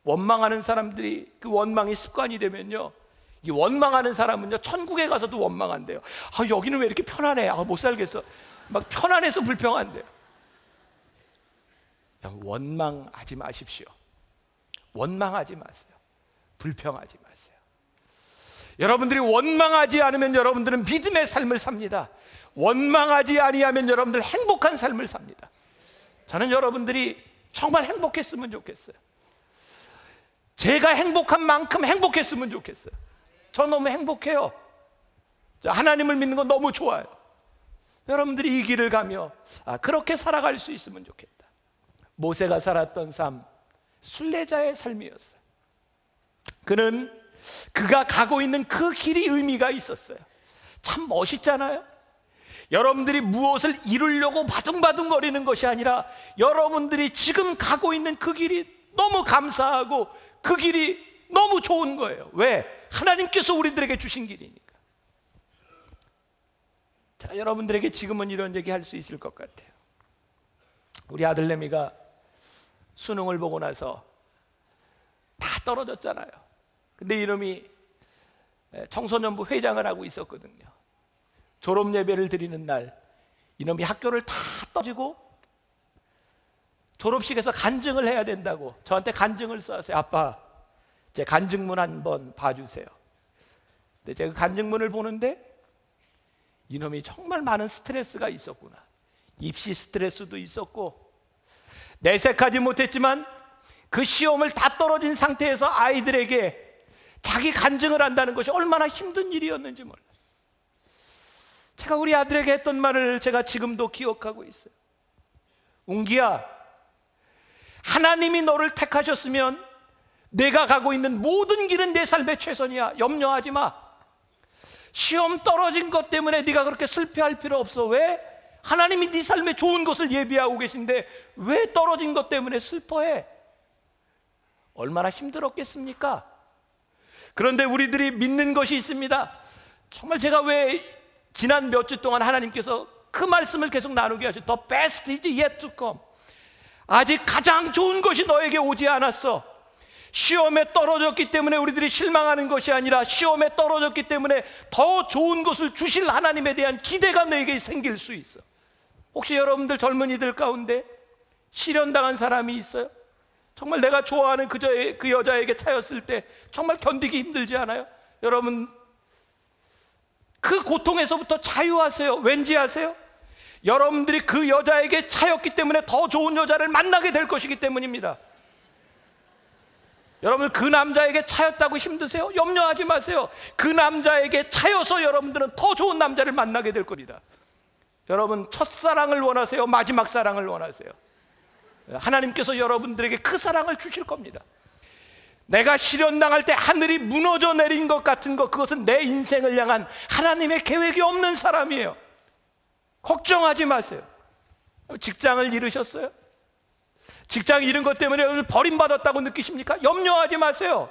원망하는 사람들이 그 원망이 습관이 되면요, 이 원망하는 사람은요, 천국에 가서도 원망한대요. 여기는 왜 이렇게 편안해? 못 살겠어. 막 편안해서 불평한대요. 원망하지 마십시오. 원망하지 마세요. 불평하지 마세요. 여러분들이 원망하지 않으면 여러분들은 믿음의 삶을 삽니다. 원망하지 아니하면 여러분들 행복한 삶을 삽니다. 저는 여러분들이 정말 행복했으면 좋겠어요. 제가 행복한 만큼 행복했으면 좋겠어요. 저 너무 행복해요. 하나님을 믿는 건 너무 좋아요. 여러분들이 이 길을 가며 그렇게 살아갈 수 있으면 좋겠다. 모세가 살았던 삶, 순례자의 삶이었어요. 그는 그가 가고 있는 그 길이 의미가 있었어요. 참 멋있잖아요. 여러분들이 무엇을 이루려고 바둥바둥거리는 것이 아니라 여러분들이 지금 가고 있는 그 길이 너무 감사하고 그 길이 너무 좋은 거예요. 왜? 하나님께서 우리들에게 주신 길이니까. 자, 여러분들에게 지금은 이런 얘기 할 수 있을 것 같아요. 우리 아들내미가 수능을 보고 나서 다 떨어졌잖아요. 근데 이놈이 청소년부 회장을 하고 있었거든요. 졸업 예배를 드리는 날 이놈이 학교를 다 떨어지고 졸업식에서 간증을 해야 된다고 저한테 간증을 써왔어요. 아빠, 제 간증문 한번 봐주세요. 근데 제가 간증문을 보는데 이놈이 정말 많은 스트레스가 있었구나. 입시 스트레스도 있었고 내색하지 못했지만 그 시험을 다 떨어진 상태에서 아이들에게 자기 간증을 한다는 것이 얼마나 힘든 일이었는지 몰라요. 제가 우리 아들에게 했던 말을 제가 지금도 기억하고 있어요. 웅기야, 하나님이 너를 택하셨으면 내가 가고 있는 모든 길은 내 삶의 최선이야. 염려하지 마. 시험 떨어진 것 때문에 네가 그렇게 슬퍼할 필요 없어. 왜? 하나님이 네 삶에 좋은 것을 예비하고 계신데 왜 떨어진 것 때문에 슬퍼해? 얼마나 힘들었겠습니까? 그런데 우리들이 믿는 것이 있습니다. 정말 제가 왜 지난 몇 주 동안 하나님께서 그 말씀을 계속 나누게 하셔. The best is yet to come. 아직 가장 좋은 것이 너에게 오지 않았어. 시험에 떨어졌기 때문에 우리들이 실망하는 것이 아니라 시험에 떨어졌기 때문에 더 좋은 것을 주실 하나님에 대한 기대가 너에게 생길 수 있어. 혹시 여러분들 젊은이들 가운데 실현당한 사람이 있어요? 정말 내가 좋아하는 그 여자에게 차였을 때 정말 견디기 힘들지 않아요? 여러분, 그 고통에서부터 자유하세요. 왠지 아세요? 여러분들이 그 여자에게 차였기 때문에 더 좋은 여자를 만나게 될 것이기 때문입니다. 여러분, 그 남자에게 차였다고 힘드세요? 염려하지 마세요. 그 남자에게 차여서 여러분들은 더 좋은 남자를 만나게 될 겁니다. 여러분, 첫사랑을 원하세요? 마지막 사랑을 원하세요? 하나님께서 여러분들에게 그 사랑을 주실 겁니다. 내가 시련당할 때 하늘이 무너져 내린 것 같은 것, 그것은 내 인생을 향한 하나님의 계획이 없는 사람이에요. 걱정하지 마세요. 직장을 잃으셨어요? 직장 잃은 것 때문에 오늘 버림받았다고 느끼십니까? 염려하지 마세요.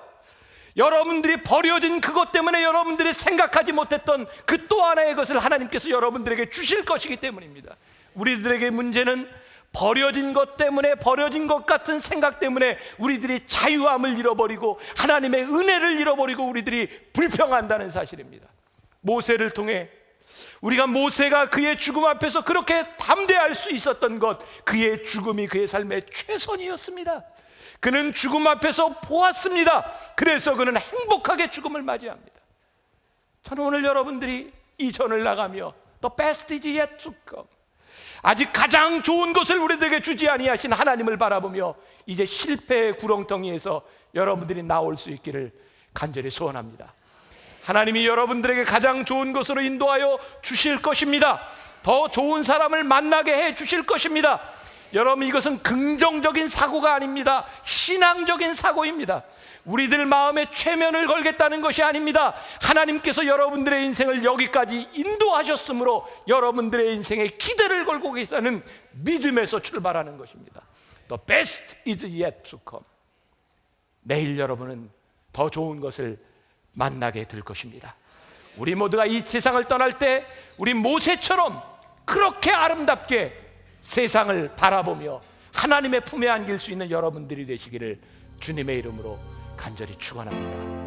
여러분들이 버려진 그것 때문에 여러분들이 생각하지 못했던 그 또 하나의 것을 하나님께서 여러분들에게 주실 것이기 때문입니다. 우리들에게 문제는 버려진 것 때문에, 버려진 것 같은 생각 때문에 우리들이 자유함을 잃어버리고 하나님의 은혜를 잃어버리고 우리들이 불평한다는 사실입니다. 모세를 통해 우리가 모세가 그의 죽음 앞에서 그렇게 담대할 수 있었던 것, 그의 죽음이 그의 삶의 최선이었습니다. 그는 죽음 앞에서 보았습니다. 그래서 그는 행복하게 죽음을 맞이합니다. 저는 오늘 여러분들이 이 전을 나가며 The best is yet to come, 아직 가장 좋은 것을 우리들에게 주지 아니하신 하나님을 바라보며 이제 실패의 구렁텅이에서 여러분들이 나올 수 있기를 간절히 소원합니다. 하나님이 여러분들에게 가장 좋은 것으로 인도하여 주실 것입니다. 더 좋은 사람을 만나게 해 주실 것입니다. 여러분, 이것은 긍정적인 사고가 아닙니다. 신앙적인 사고입니다. 우리들 마음에 최면을 걸겠다는 것이 아닙니다. 하나님께서 여러분들의 인생을 여기까지 인도하셨으므로 여러분들의 인생에 기대를 걸고 계시다는 믿음에서 출발하는 것입니다. The best is yet to come. 내일 여러분은 더 좋은 것을 만나게 될 것입니다. 우리 모두가 이 세상을 떠날 때 우리 모세처럼 그렇게 아름답게 세상을 바라보며 하나님의 품에 안길 수 있는 여러분들이 되시기를 주님의 이름으로 간절히 축원합니다.